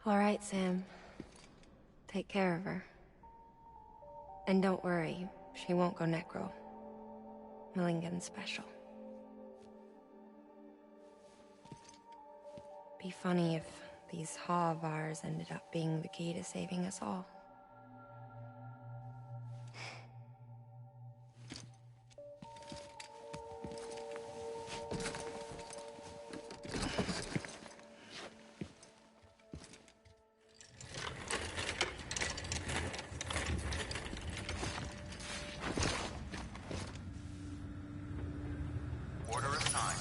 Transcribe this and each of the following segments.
All right, Sam. Take care of her. And don't worry, she won't go necro. Millingen's special. Be funny if these Ha of ours ended up being the key to saving us all. Order assigned.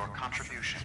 your contribution.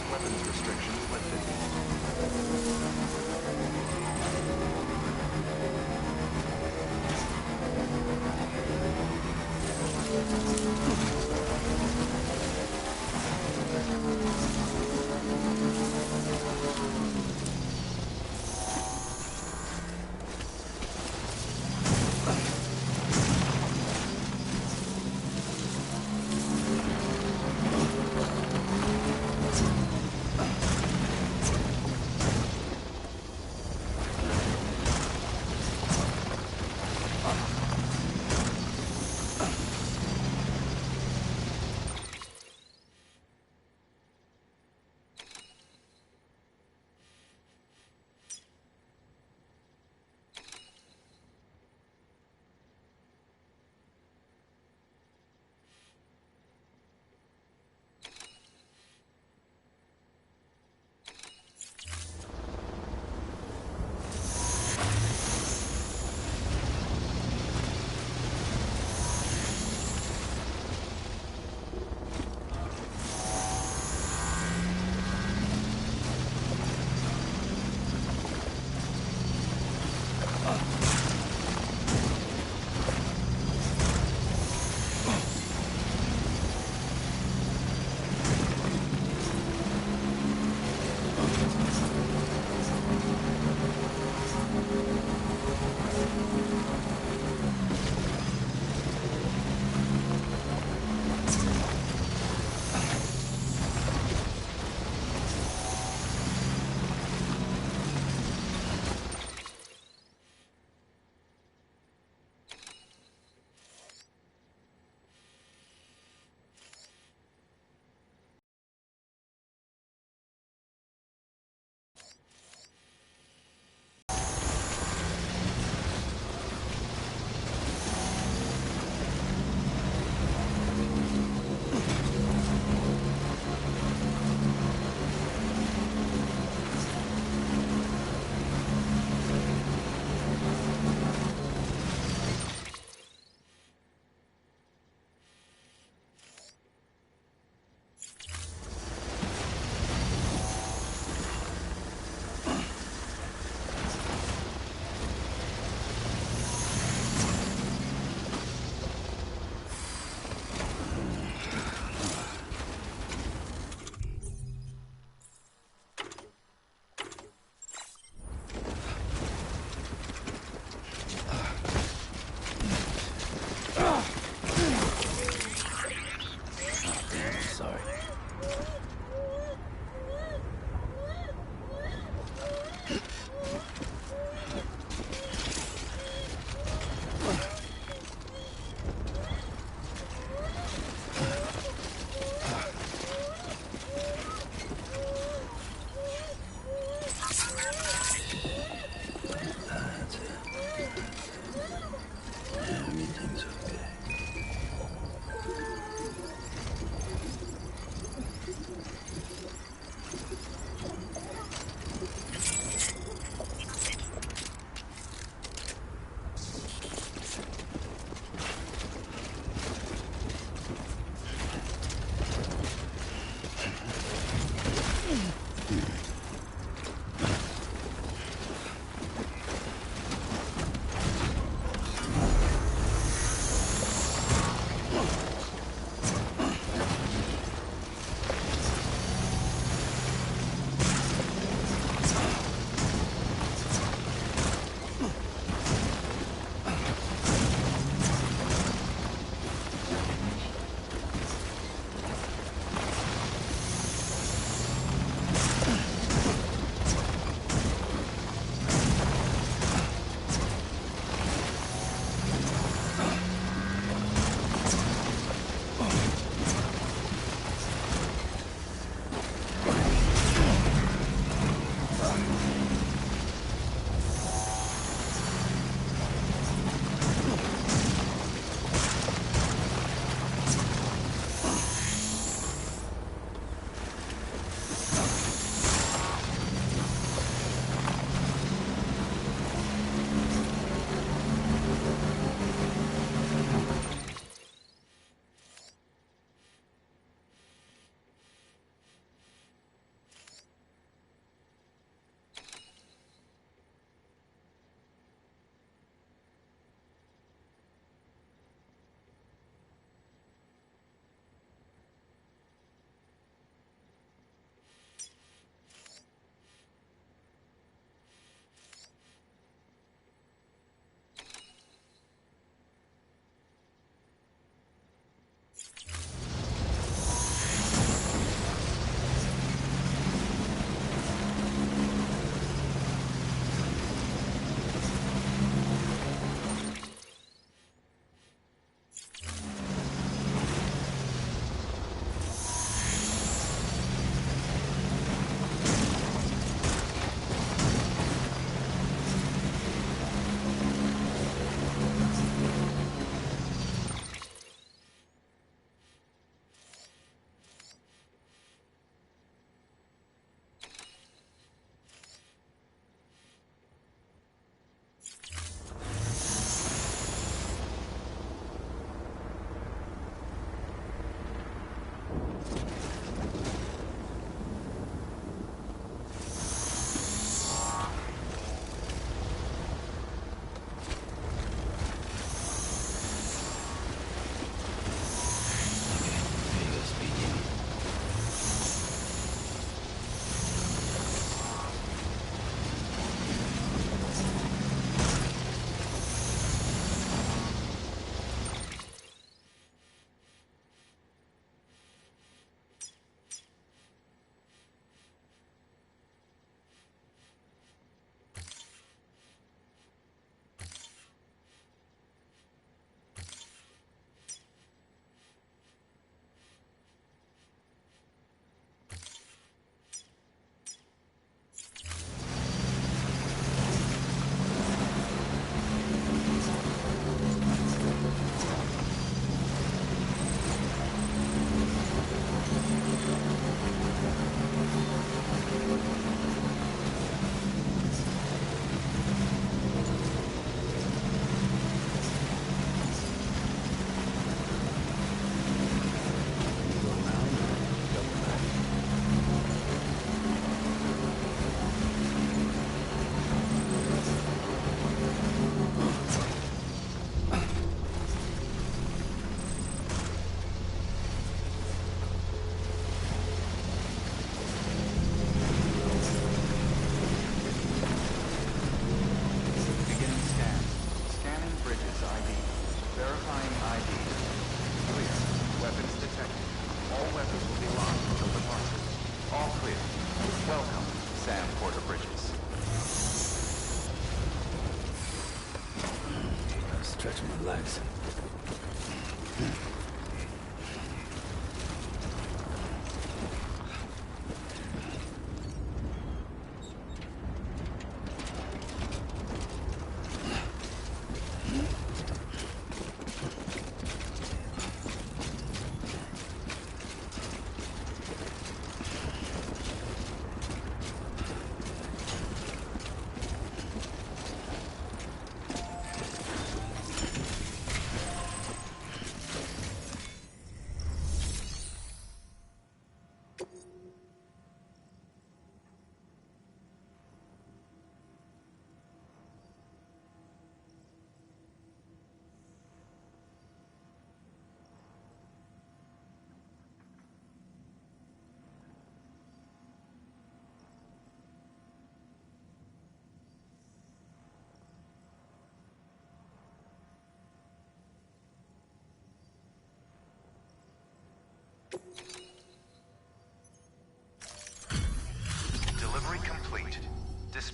Weapons restrictions lifted. sorry. That's it. Everything's okay.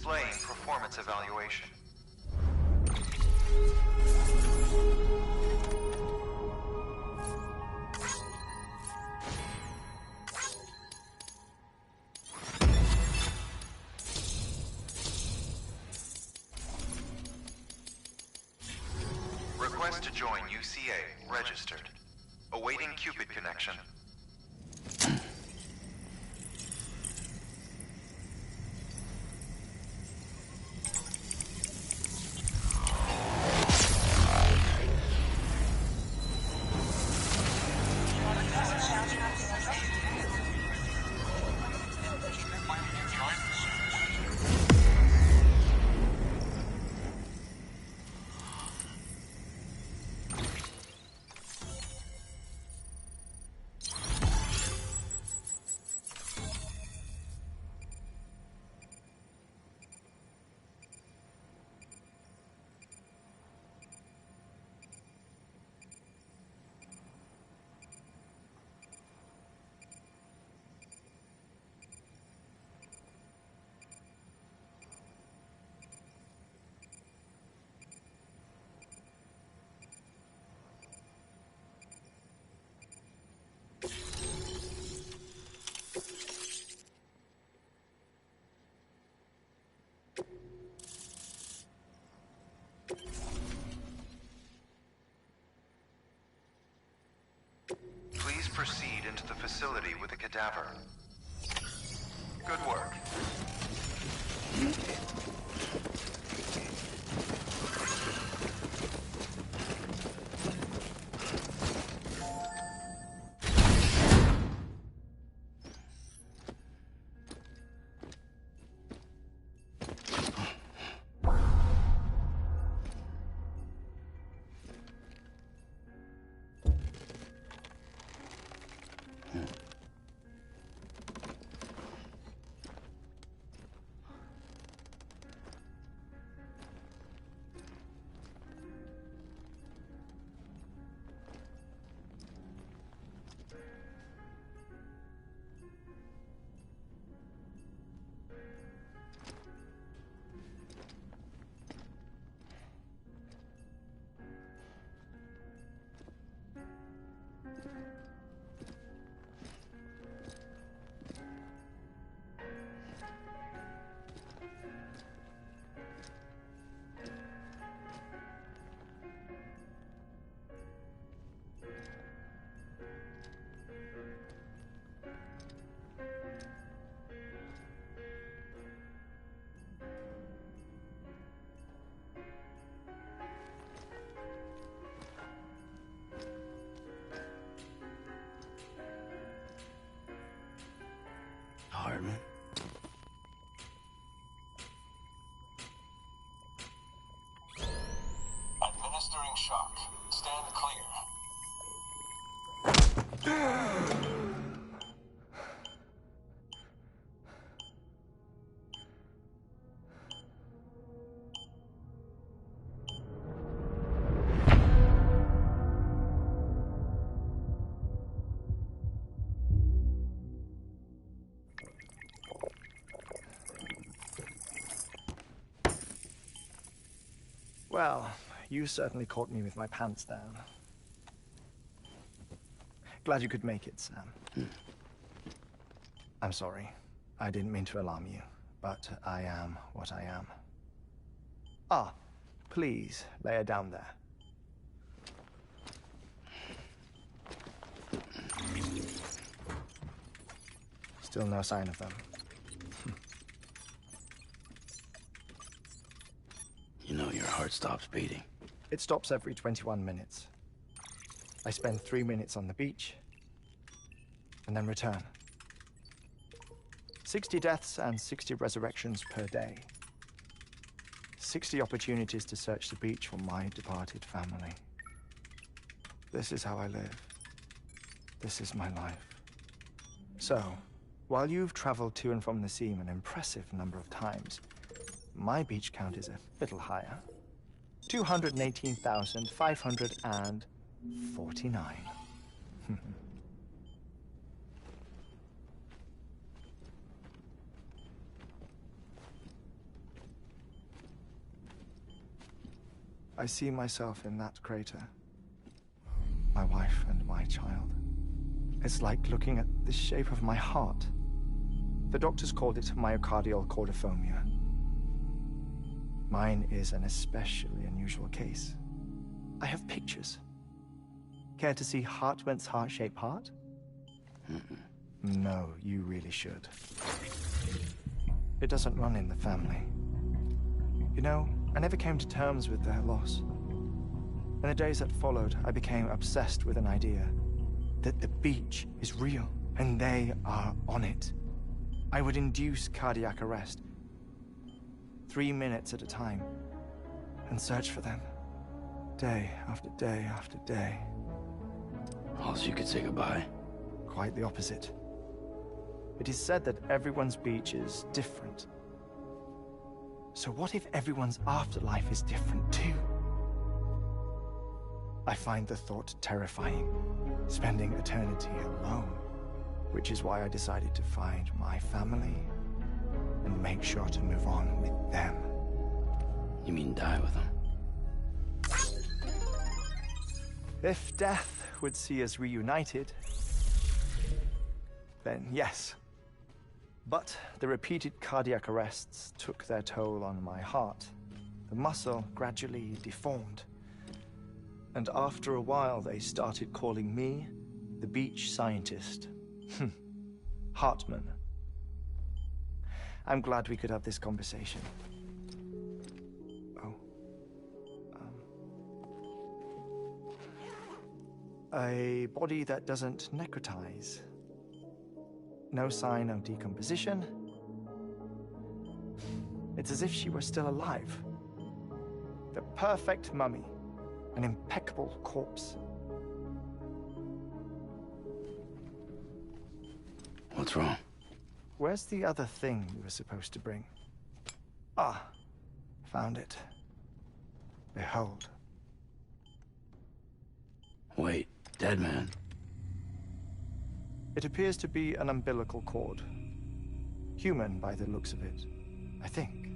Displaying performance evaluation. Request to join UCA. Registered. Awaiting Cupid connection. Please proceed into the facility with the cadaver. Good work. Heartman. Administering shock. Stand clear. Well, you certainly caught me with my pants down. Glad you could make it, Sam. I'm sorry. I didn't mean to alarm you, but I am what I am. Ah, please, lay her down there. Still no sign of them. You know your heart stops beating. It stops every 21 minutes. I spend 3 minutes on the beach, and then return. 60 deaths and 60 resurrections per day. 60 opportunities to search the beach for my departed family. This is how I live. This is my life. So, while you've traveled to and from the seam an impressive number of times, my beach count is a little higher. 218,549. I see myself in that crater. My wife and my child. It's like looking at the shape of my heart. The doctors called it myocardial chordophobia. Mine is an especially unusual case. I have pictures. Care to see Heartman's heart-shaped heart? No, you really should. It doesn't run in the family. You know, I never came to terms with their loss. In the days that followed, I became obsessed with an idea that the beach is real, and they are on it. I would induce cardiac arrest, 3 minutes at a time, and search for them, day after day after day. Also, you could say goodbye. Quite the opposite. It is said that everyone's beach is different. So what if everyone's afterlife is different too? I find the thought terrifying, spending eternity alone, which is why I decided to find my family and make sure to move on with them. You mean die with them? If death would see us reunited, then yes. But the repeated cardiac arrests took their toll on my heart. The muscle gradually deformed. And after a while, they started calling me the beach scientist. Heartman. I'm glad we could have this conversation. Oh. A body that doesn't necrotize. No sign of decomposition. It's as if she were still alive. The perfect mummy. An impeccable corpse. What's wrong? Where's the other thing you were supposed to bring? Ah, found it. Behold. Wait, dead man. It appears to be an umbilical cord. Human by the looks of it, I think.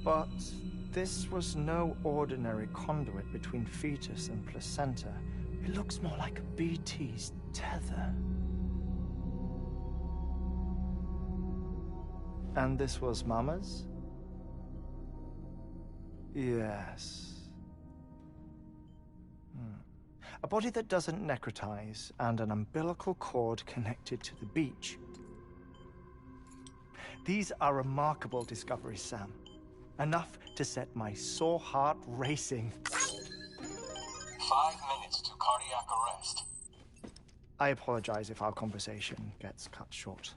But this was no ordinary conduit between fetus and placenta. It looks more like a BT's tether. And this was Mama's? Yes. A body that doesn't necrotize, and an umbilical cord connected to the beach. These are remarkable discoveries, Sam. Enough to set my sore heart racing. 5 minutes to cardiac arrest. I apologize if our conversation gets cut short.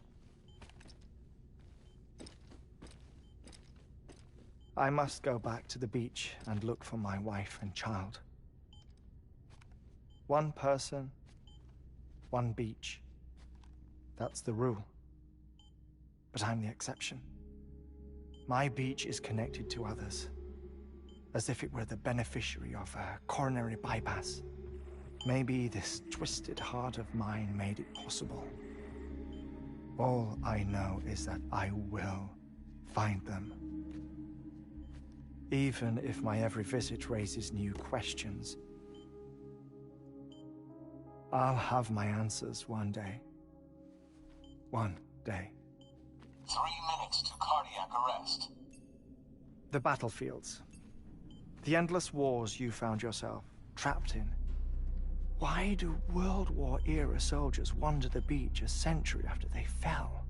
I must go back to the beach and look for my wife and child. One person, one beach. That's the rule. But I'm the exception. My beach is connected to others, as if it were the beneficiary of a coronary bypass. Maybe this twisted heart of mine made it possible. All I know is that I will find them. Even if my every visit raises new questions, I'll have my answers one day. One day. 3 minutes to cardiac arrest. The battlefields. The endless wars you found yourself trapped in. Why do World War-era soldiers wander the beach a century after they fell?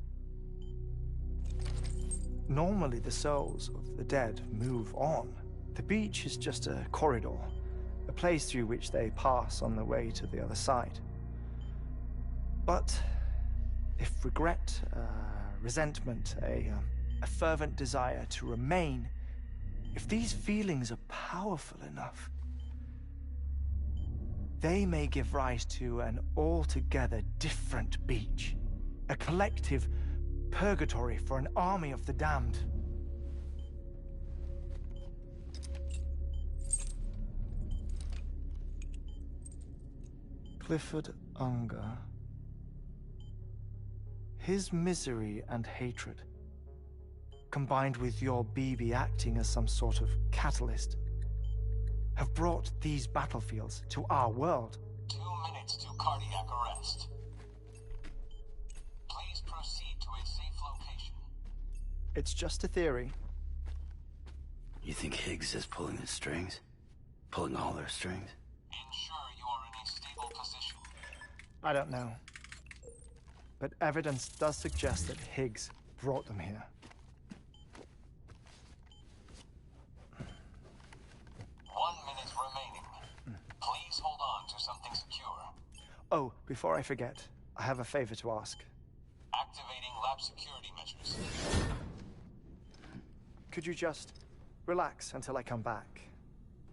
Normally, the souls of the dead move on. The beach is just a corridor, a place through which they pass on the way to the other side. But if regret, resentment, a fervent desire to remain, if these feelings are powerful enough, they may give rise to an altogether different beach, a collective purgatory for an army of the damned. Clifford Unger. His misery and hatred, combined with your BB acting as some sort of catalyst, have brought these battlefields to our world. 2 minutes to cardiac arrest. Please proceed to a safe location. It's just a theory. You think Higgs is pulling the strings? Pulling all their strings? Ensure you are in a stable position. I don't know. But evidence does suggest that Higgs brought them here. 1 minute remaining. Please hold on to something secure. Oh, before I forget, I have a favor to ask. Activating lab security measures. Could you just relax until I come back?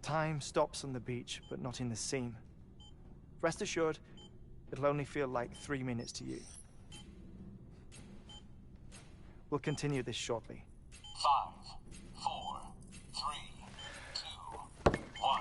Time stops on the beach, but not in the scene. Rest assured, it'll only feel like 3 minutes to you. We'll continue this shortly. 5, 4, 3, 2, 1.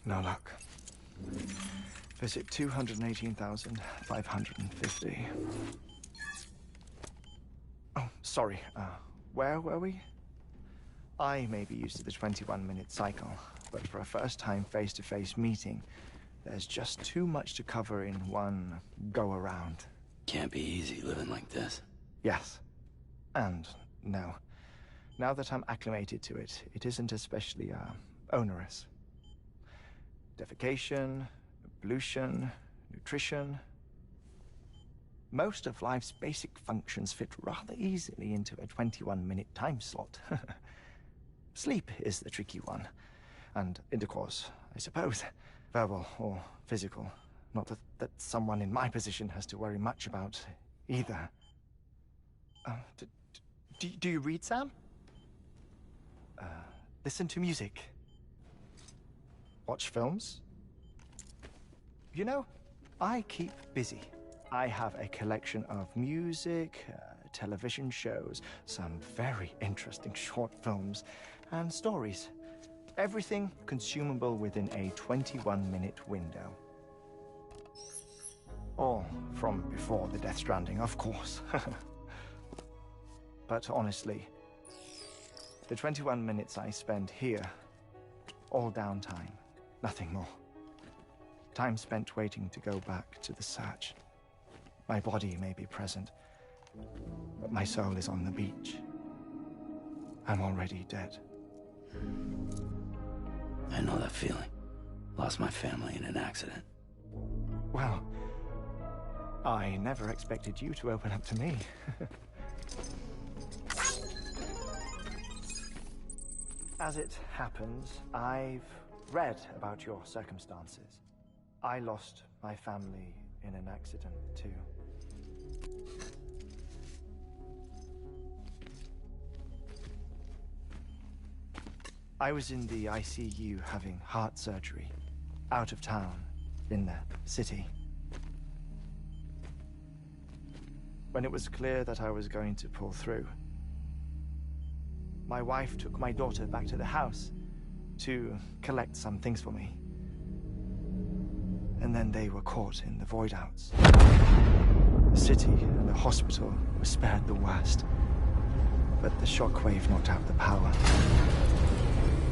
No luck. Visit 218,550. Oh, sorry. Where were we? I may be used to the 21-minute cycle, but for a first-time face-to-face meeting, there's just too much to cover in one go-around. Can't be easy living like this. Yes. And no. Now that I'm acclimated to it, it isn't especially, onerous. Defecation, pollution, nutrition. Most of life's basic functions fit rather easily into a 21-minute time slot. Sleep is the tricky one. And intercourse, I suppose. Verbal or physical. Not that someone in my position has to worry much about either. Do you read, Sam? Listen to music. Watch films. You know, I keep busy. I have a collection of music, television shows, some very interesting short films, and stories. Everything consumable within a 21-minute window. All from before the Death Stranding, of course. But honestly, the 21 minutes I spend here, all downtime, nothing more. Time spent waiting to go back to the search. My body may be present, but my soul is on the beach. I'm already dead. I know that feeling. Lost my family in an accident. Well, I never expected you to open up to me. As it happens, I've read about your circumstances. I lost my family in an accident, too. I was in the ICU having heart surgery, out of town, in the city. When it was clear that I was going to pull through, my wife took my daughter back to the house to collect some things for me. And then they were caught in the void-outs. The city and the hospital were spared the worst, but the shockwave knocked out the power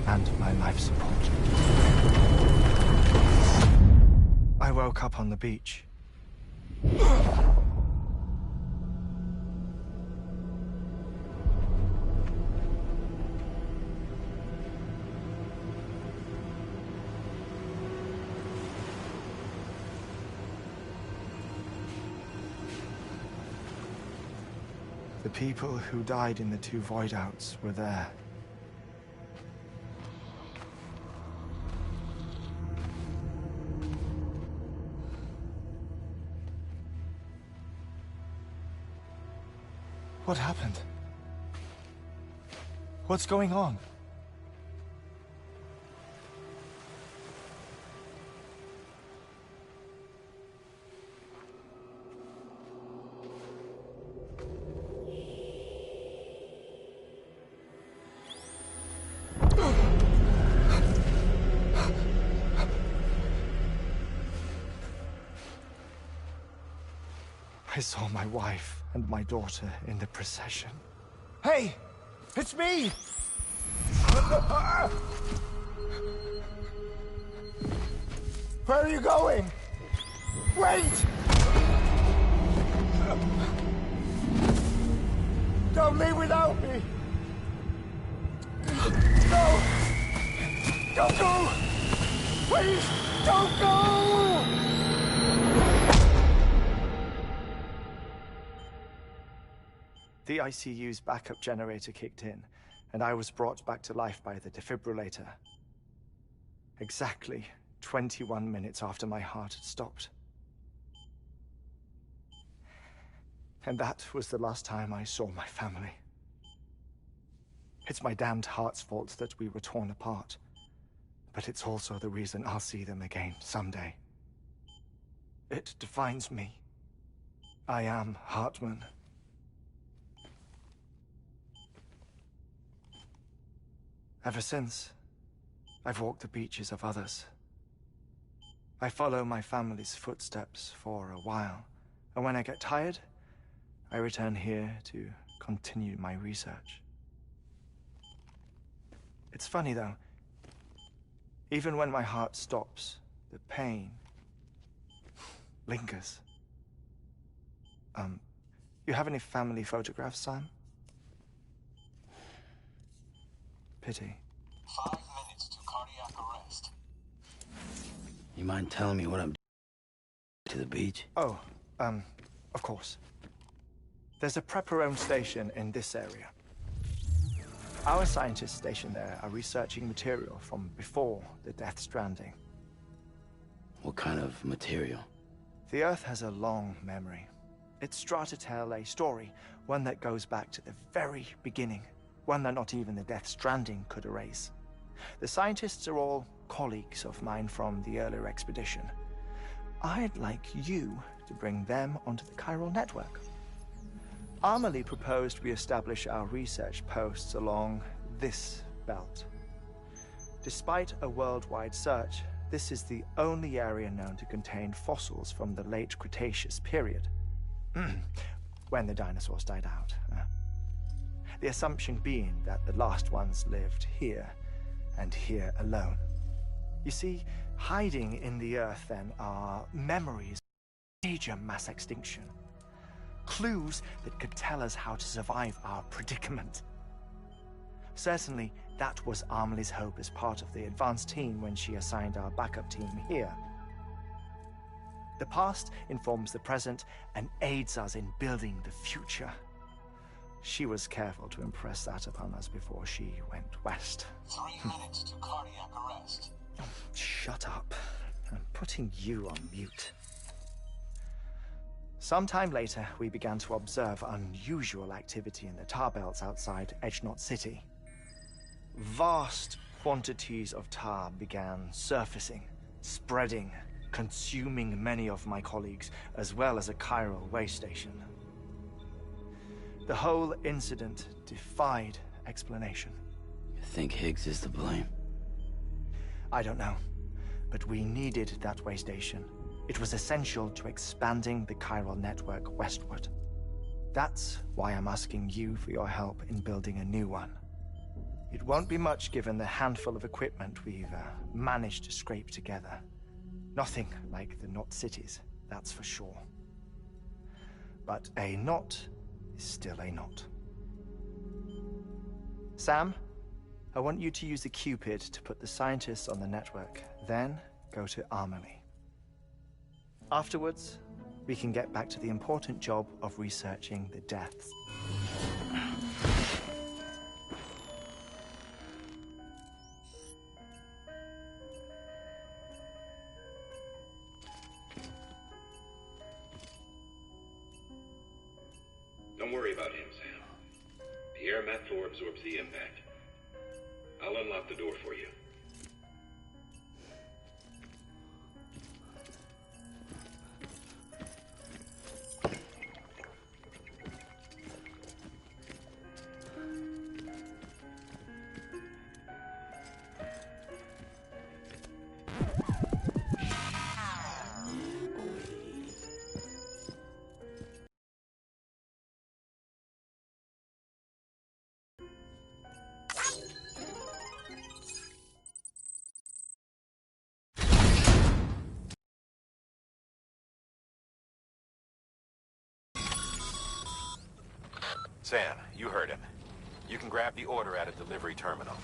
and my life support. I woke up on the beach. The people who died in the two void-outs were there. What happened? What's going on? I saw my wife and my daughter in the procession. Hey! It's me! Where are you going? Wait! Don't leave without me! No! Don't go! Please, don't go! The ICU's backup generator kicked in, and I was brought back to life by the defibrillator. Exactly 21 minutes after my heart had stopped. And that was the last time I saw my family. It's my damned heart's fault that we were torn apart, but it's also the reason I'll see them again someday. It defines me. I am Heartman. Ever since, I've walked the beaches of others. I follow my family's footsteps for a while, and when I get tired, I return here to continue my research. It's funny though, even when my heart stops, the pain lingers. You have any family photographs, Sam? Pity. 5 minutes to cardiac arrest. You mind telling me what I'm doing to the beach? Oh, of course. There's a prepper-owned station in this area. Our scientists stationed there are researching material from before the Death Stranding. What kind of material? The Earth has a long memory. It's trying to tell a story, one that goes back to the very beginning, one that not even the Death Stranding could erase. The scientists are all colleagues of mine from the earlier expedition. I'd like you to bring them onto the chiral network. Amelie proposed we establish our research posts along this belt. Despite a worldwide search, this is the only area known to contain fossils from the late Cretaceous period, when the dinosaurs died out. The assumption being that the last ones lived here, and here alone. You see, hiding in the Earth then are memories of major mass extinction. Clues that could tell us how to survive our predicament. Certainly, that was Amelie's hope as part of the advanced team when she assigned our backup team here. The past informs the present and aids us in building the future. She was careful to impress that upon us before she went west. 3 minutes to cardiac arrest. Oh, shut up. I'm putting you on mute. Sometime later, we began to observe unusual activity in the tar belts outside Edgenot City. Vast quantities of tar began surfacing, spreading, consuming many of my colleagues, as well as a chiral way station. The whole incident defied explanation. You think Higgs is to blame? I don't know, but we needed that way station. It was essential to expanding the chiral network westward. That's why I'm asking you for your help in building a new one. It won't be much given the handful of equipment we've managed to scrape together. Nothing like the knot cities, that's for sure. But a knot is still a knot. Sam, I want you to use the Cupid to put the scientists on the network, then go to Amelie. Afterwards, we can get back to the important job of researching the deaths. Don't worry about him, Sam. The air mat floor absorbs the impact. I'll unlock the door for you. Sam, you heard him. You can grab the order at a delivery terminal.